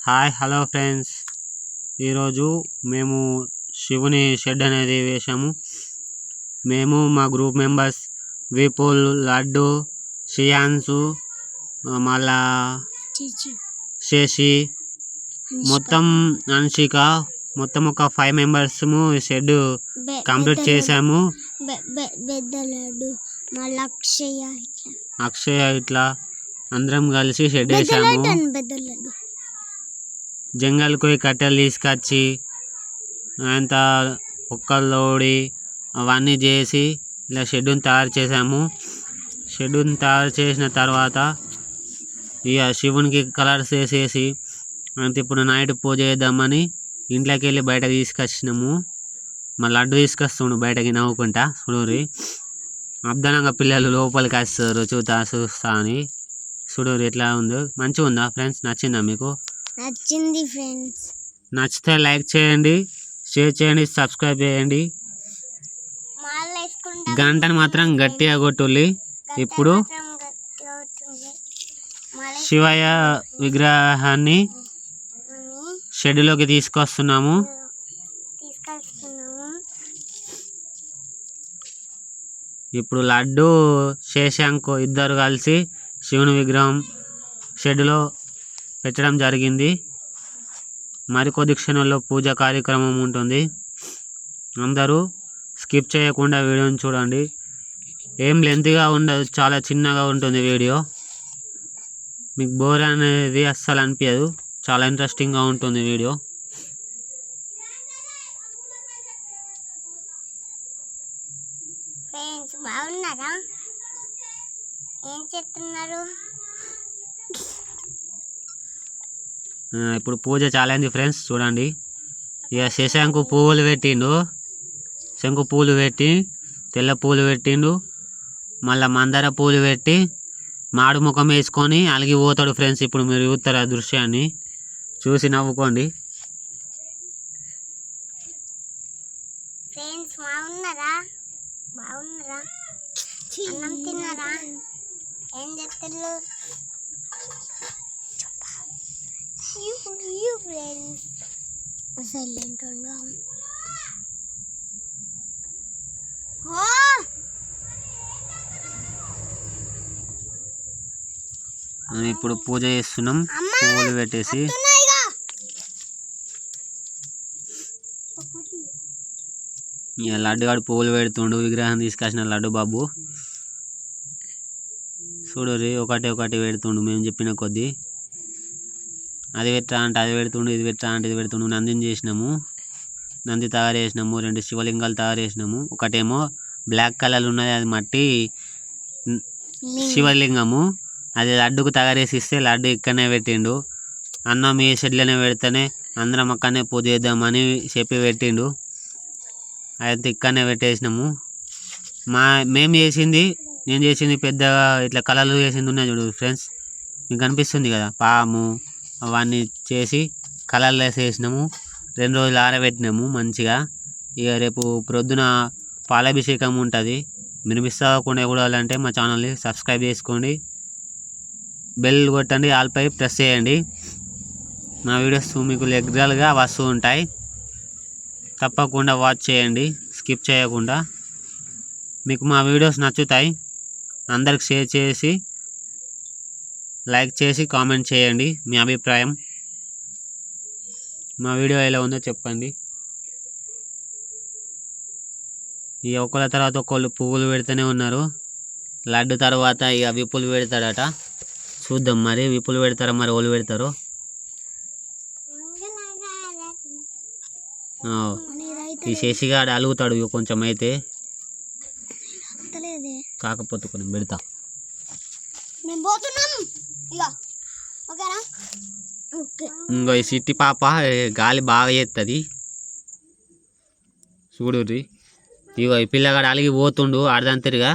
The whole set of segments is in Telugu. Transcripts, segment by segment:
హాయ్ హలో ఫ్రెండ్స్, ఈరోజు మేము శివుని షెడ్ అనేది వేసాము. మేము మా గ్రూప్ మెంబర్స్ విపుల్, లడ్డు, షియాన్సు, మళ్ళా శశి, మొత్తం అన్షిక, మొత్తం ఒక 5 మెంబర్స్ షెడ్ కంప్లీట్ చేసాము. అక్షయ ఇట్లా అందరం కలిసి షెడ్ వేసాము. జంగల్ పోయి కట్టెలు తీసుకొచ్చి అంత ఒక్కలోడి అవన్నీ చేసి ఇలా షెడ్ని తయారు చేసాము. షెడ్ని తయారు చేసిన తర్వాత ఇక శివునికి కలర్స్ వేసేసి అంత ఇప్పుడు నైట్ పూజ చేద్దామని ఇంట్లోకి వెళ్ళి బయటకు తీసుకొచ్చినాము. మా లడ్డు తీసుకొస్తుండు బయటకి నవ్వుకుంటా. చూడరి అబ్దానంగా పిల్లలు లోపలికి వస్తారు చూస్తా అని. చూడరు ఎట్లా ఉందో, మంచిగా ఉందా ఫ్రెండ్స్? నచ్చిందా మీకు? నచ్చింది ఫ్రెండ్స్. నచ్చితే లైక్ చేయండి, షేర్ చేయండి, సబ్స్క్రైబ్ చేయండి. గంటను మాత్రం గట్టిగా కొట్టుల్లి. ఇప్పుడు శివయ్య విగ్రహాన్ని షెడ్లోకి తీసుకొస్తున్నాము. ఇప్పుడు లడ్డు, శేషాంకు ఇద్దరు కలిసి శివుని విగ్రహం షెడ్లో పెట్టడం జరిగింది. మరికొద్ది క్షణంలో పూజ కార్యక్రమం ఉంటుంది. అందరూ స్కిప్ చేయకుండా వీడియోని చూడండి. ఏం లెంత్గా ఉండదు, చాలా చిన్నగా ఉంటుంది వీడియో. మీకు బోర్ అనేది అస్సలు అనిపించదు, చాలా ఇంట్రెస్టింగ్గా ఉంటుంది వీడియో. ఫ్రెండ్స్ బాగున్నారా? ఏం చేస్తున్నారు? ఇప్పుడు పూజ చాలా అయింది ఫ్రెండ్స్, చూడండి. ఇక శశాంకు పువ్వులు పెట్టిండు, శంకు పూలు పెట్టి, తెల్ల పూలు పెట్టిండు, మళ్ళీ మందార పూలు పెట్టి మాడు ముఖం వేసుకొని అలిగి పోతాడు ఫ్రెండ్స్. ఇప్పుడు మీరు చూస్తారు ఆ దృశ్యాన్ని, చూసి నవ్వుకోండి. ఫ్రెండ్స్ బాగున్నారా? బాగున్నారా? అన్నం తిన్నారా? ఏం చేస్తారు? సైలెంట్ ఉందా? ఇప్పుడు పూజ చేస్తున్నాం పువ్వులు పెట్టేసి. ఇక లడ్డుగాడు పువ్వులు పెడుతుండు, విగ్రహం తీసుకొచ్చిన లడ్డు బాబు. చూడరి ఒకటి ఒకటి పెడుతుండు మేము చెప్పిన కొద్దీ. అది పెట్టా అంటే అది పెడుతుండు, ఇది పెట్టా అంటే ఇది పెడుతుండు. నందిని చేసినాము, నంది తయారు చేసినాము. 2 శివలింగాలు తయారు చేసినాము. ఒకటేమో బ్లాక్ కలర్ ఉన్నది, అది మట్టి శివలింగము. అది లడ్డుకు తయారు చేసి ఇస్తే లడ్డు ఇక్కడనే పెట్టిండు. అన్నం ఈ షెడ్లోనే పెడితేనే అందరం అక్కడనే పూజ చేద్దామని చెప్పి పెట్టిండు. అయితే ఇక్కడనే పెట్టేసినాము. మేము చేసింది, నేను చేసింది పెద్దగా ఇట్లా కలర్లు చేసింది ఉన్నాయి చూడు ఫ్రెండ్స్, మీకు కనిపిస్తుంది కదా. పాము అవన్నీ చేసి కలర్లు వేసేసినాము. 2 రోజులు ఆరబెట్టినాము మంచిగా. ఇక రేపు ప్రొద్దున పాలాభిషేకం ఉంటుంది. మీరు మిస్ అవ్వకుండా చూడాలంటే మా ఛానల్ని సబ్స్క్రైబ్ చేసుకోండి, బెల్ కొట్టండి, ఆల్పై ప్రెస్ చేయండి. మా వీడియోస్ మీకు రెగ్యులర్గా వస్తూ ఉంటాయి. తప్పకుండా వాచ్ చేయండి, స్కిప్ చేయకుండా. మీకు మా వీడియోస్ నచ్చుతాయి. అందరికి షేర్ చేసి, లైక్ చేసి, కామెంట్ చేయండి మీ అభిప్రాయం. మా వీడియో ఎలా ఉందో చెప్పండి. ఇక ఒకళ్ళ తర్వాత ఒకళ్ళు పువ్వులు పెడుతూనే ఉన్నారు. లడ్డు తర్వాత ఇక విపులు పెడతాడట. చూద్దాం మరి విపులు పెడతారా మరి ఓళ్ళు పెడతారు. ఈ శశిగాడు అలుగుతాడు ఇక కొంచెం అయితే, కాకపోతే కొంచెం పెడతా. ఇంకో ఈ సిట్టి పాప గాలి బాగా చేస్తుంది చూడుర్రి. ఇగో ఈ పిల్లగాడు అలిగి పోతుండు ఆడదంతరిగా.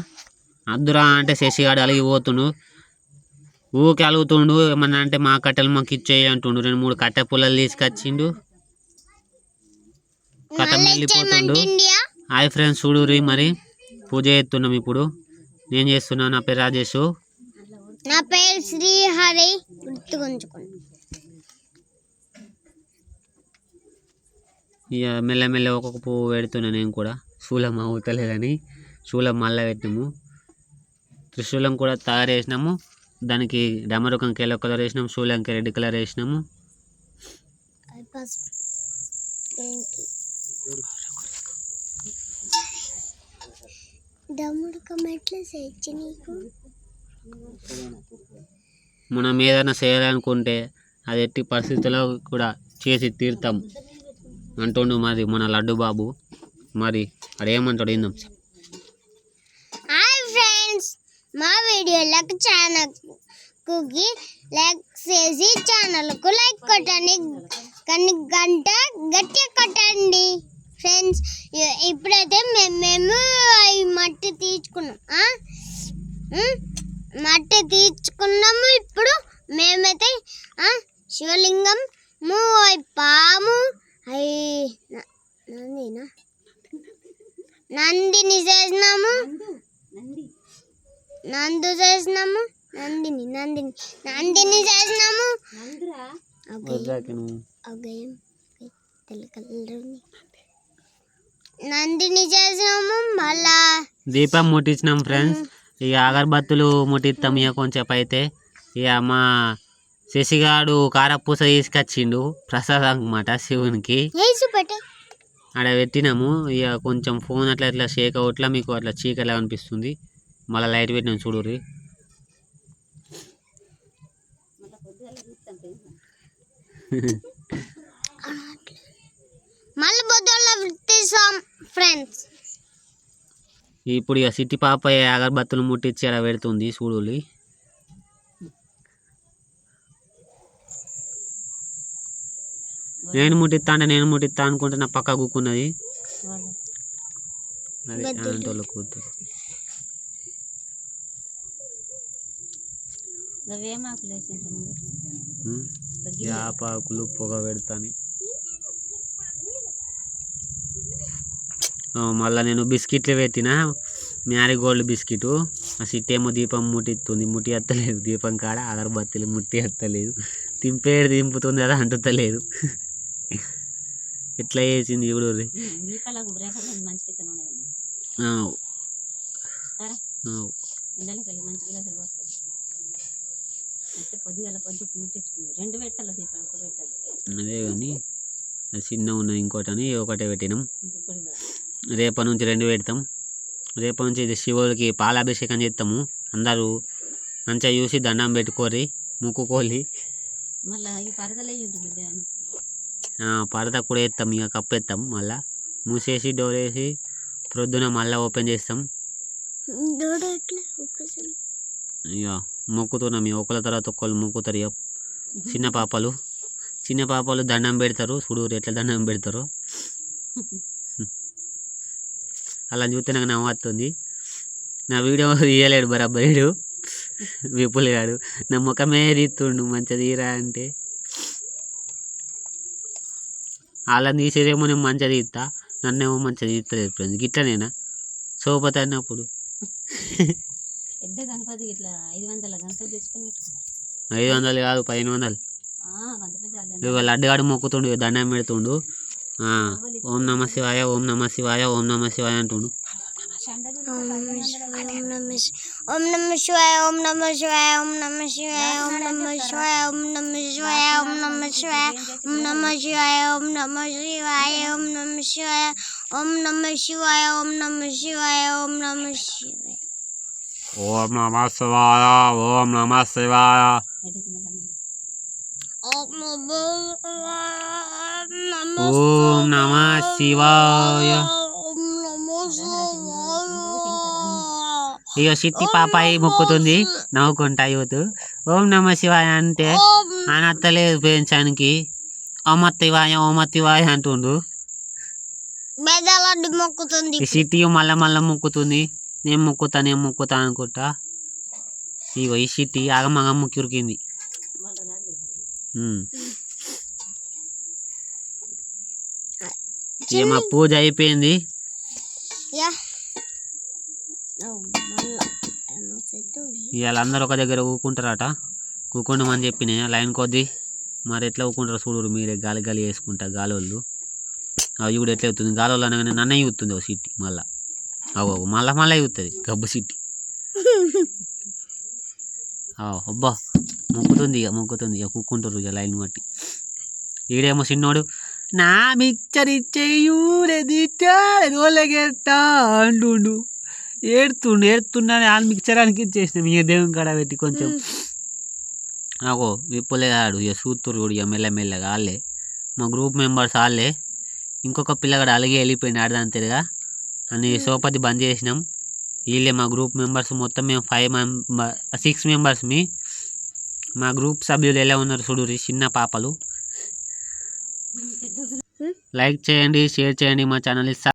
అద్దురా అంటే శశిగాడు అలిగి పోతుండు, ఊకే అలుగుతుండు. ఏమన్నా అంటే మా కట్టెలు మాకు ఇచ్చేయి అంటుండు. 2-3 కట్టె పుల్లలు తీసుకొచ్చిండు, కథం వెళ్ళిపోతుండు. హాయ్ ఫ్రెండ్స్, చూడుర్రి మరి పూజ చేస్తున్నాం ఇప్పుడు. నేను చేస్తున్నాను, నా పేరు రాజేష్. నా పేరు శ్రీహరి, గుర్తుకుంచుకోండి. ఇక మెల్లమెల్ల ఒక్కొక్క పువ్వు పెడుతున్నా నేను కూడా. శూలం అవుతలేదని శూలం మళ్ళీ పెట్టినాము. త్రిశూలం కూడా తయారు చేసినాము. దానికి డమరుకంకి ఎల్లో కలర్ వేసినాము, శూలంకి రెడ్ కలర్ వేసినాము. మనం ఏదైనా చేయాలనుకుంటే అది ఎట్టి పరిస్థితుల్లో కూడా చేసి తీరుతాం అంటుండు మరి మన లడ్డు బాబు. మరి అదేమంటాడు ఏందాం. హాయ్ ఫ్రెండ్స్, మా వీడియోలకు ఛానల్కు లైక్ చేసి ఛానల్కు లైక్ కొట్టండి, కానీ గంట గట్టిగా కొట్టండి ఫ్రెండ్స్. ఇప్పుడైతే మేము ఈ మట్టి తీసుకున్నాం, మట్టి తీసుకున్నాము. ఇప్పుడు మేమైతే శివలింగం, పాము, నందిని చేసినాము, నందిని చేసినాము, నందిని చేసినాము. మళ్ళా దీపం ముట్టించినాం ఫ్రెండ్స్. ఇక అగరబత్తులు ముట్టిస్తాం ఇక కొంచెంసేపు అయితే. ఇక మా శశిగాడు కారపూస తీసుకొచ్చిండు ప్రసాదం అన్నమాట శివునికి. ఆడ పెట్టినాము. ఇక కొంచెం ఫోన్ అట్లా ఇట్లా షేక్ అవుట్లా మీకు అట్లా చీకలా అనిపిస్తుంది. మళ్ళీ లైట్ పెట్టినాం చూడుర్రి. ఇప్పుడు ఇక సిట్టి పాప అగరబత్తులు ముట్టించి అలా పెడుతుంది చూడుర్రి. నేను ముట్టిస్తా అనుకుంటే నా పక్క కూకున్నది. అదే ఆంటోళ్ళ కూతురు. యాపాకులు పొగ పెడతాను. మళ్ళీ నేను బిస్కెట్లు పెట్టిన, మ్యారీగోల్డ్ బిస్కెట్. ఆ సిట్ ఏమో దీపం ముట్టిస్తుంది, ముట్టి ఎత్తలేదు. దీపం కాడ అగరబత్తులు ముట్టి ఎత్తలేదు. దింపుతుంది కదా, అంటుతలేదు. ఎట్లా చేసింది ఇప్పుడు. అదే కానీ చిన్న ఉన్నది ఇంకోటని ఒకటే పెట్టినాం. రేపటి నుంచి 2 పెడతాం. రేపటి నుంచి ఇది శివుడికి పాలాభిషేకం చేస్తాము. అందరూ మంచిగా చూసి దండం పెట్టుకోరి, ముక్కుకోలి. పరద కూడా వేస్తాం, ఇక కప్పేస్తాం. మళ్ళీ మూసేసి డోర్ వేసి ప్రొద్దున మళ్ళీ ఓపెన్ చేస్తాం. ఇక మొక్కుతున్నాం. ఒకళ్ళ తర్వాత ఒకళ్ళు మొక్కుతారు. ఇక చిన్న పాపలు దండం పెడతారు. చూడు ఎట్లా దండం పెడతారు. అలా చూస్తే నాకు నవ్వుతుంది. నా వీడియో తీయలేడు బరాబరీడు విపుల్ గాడు. నా ముఖమే తీస్తుండు మంచిగా తీరా అంటే. అలా తీసేదేమో నేను మంచిగా తీస్తా, నన్నేమో మంచిగా తీస్తలేదు ఫ్రెండ్స్. గిట్లనేనా సోపతి అన్నప్పుడు. 500 కాదు 1500. లడ్డుగాడు మొక్కుతుండు, దండం పెడుతుండు. ఓం నమ శివాయ, ఓం నమ శివాయ, ఓం నమ శివాయ అంటుండు. ఓం నమ శివాయ, ఓం నమ శివాయ, ఓం నమ శివాయ, ఓం నమ శివాయ, ఓం నమ శివాయ, ఓం నమ శివాయ, ఓం నమ శివాయ, ఓం నమ శివాయ, ఓం నమ శివాయ, ఓం నమ శివాయ, ఓం నమ శివాయ, ఓం నమ శివాయ, ఓం నమ శివాయ, ఓం నమ శివాయ, ఓం నమ శివాయ. ఇక సిట్టి పాపాయి మొక్కుతుంది నవ్వుకుంటా యూత్. ఓం నమ శివాయ అంటే అనత్తలేదు పెంచానికి. ఓమత్తివాయ ఓమత్తివాయ అంటుండు. సిట్టి మళ్ళా మొక్కుతుంది. నేను మొక్కుతా అనుకుంటా. ఇగో ఈ సిట్టి ఆగమగం మొక్కి ఉరికింది. మా పూజ అయిపోయింది. ఇవాళ అందరూ ఒక దగ్గర ఊకుంటారట, కూకుండమని చెప్పిన లైన్ కొద్దీ. మరి ఎట్లా ఊకుంటారో చూడరు మీరే, గాలి గాలి వేసుకుంటా గాలోళ్ళు. అవి కూడా ఎట్లా అవుతుంది, గాలోళ్ళు అనగానే నన్నే చూస్తుంది ఓ సిట్టి. మళ్ళీ మళ్ళీ చూస్తుంది గబ్బు సిట్టి. అబ్బా మొక్కుతుంది ఇక కూకుంటారు ఇక లైన్ బట్టి. ఈడేమో చిన్నోడు నా మిక్చర్ ఇచ్చేయులెగెట్టా అంటుండు. ఏడుతుండని వాళ్ళు మిక్చర్ అని ఇచ్చేసినాం ఇక దేవుని కాడ పెట్టి కొంచెం. విప్పులేదాడు ఇక చూస్తురు ఇక మెల్లమెల్లగా వాళ్ళే మా గ్రూప్ మెంబర్స్ వాళ్ళే. ఇంకొక పిల్లగాడు అలాగే వెళ్ళిపోయింది ఆడదాని తిరగా అని సోపతి బంద్ చేసినాం. వీళ్ళే మా గ్రూప్ మెంబర్స్. మొత్తం మేము 6 మెంబర్స్. మా గ్రూప్ సభ్యులు ఎలా ఉన్నారు చూడుర్రి, చిన్న పాపలు. లైక్ చేయండి, షేర్ చేయండి, మా ఛానల్ని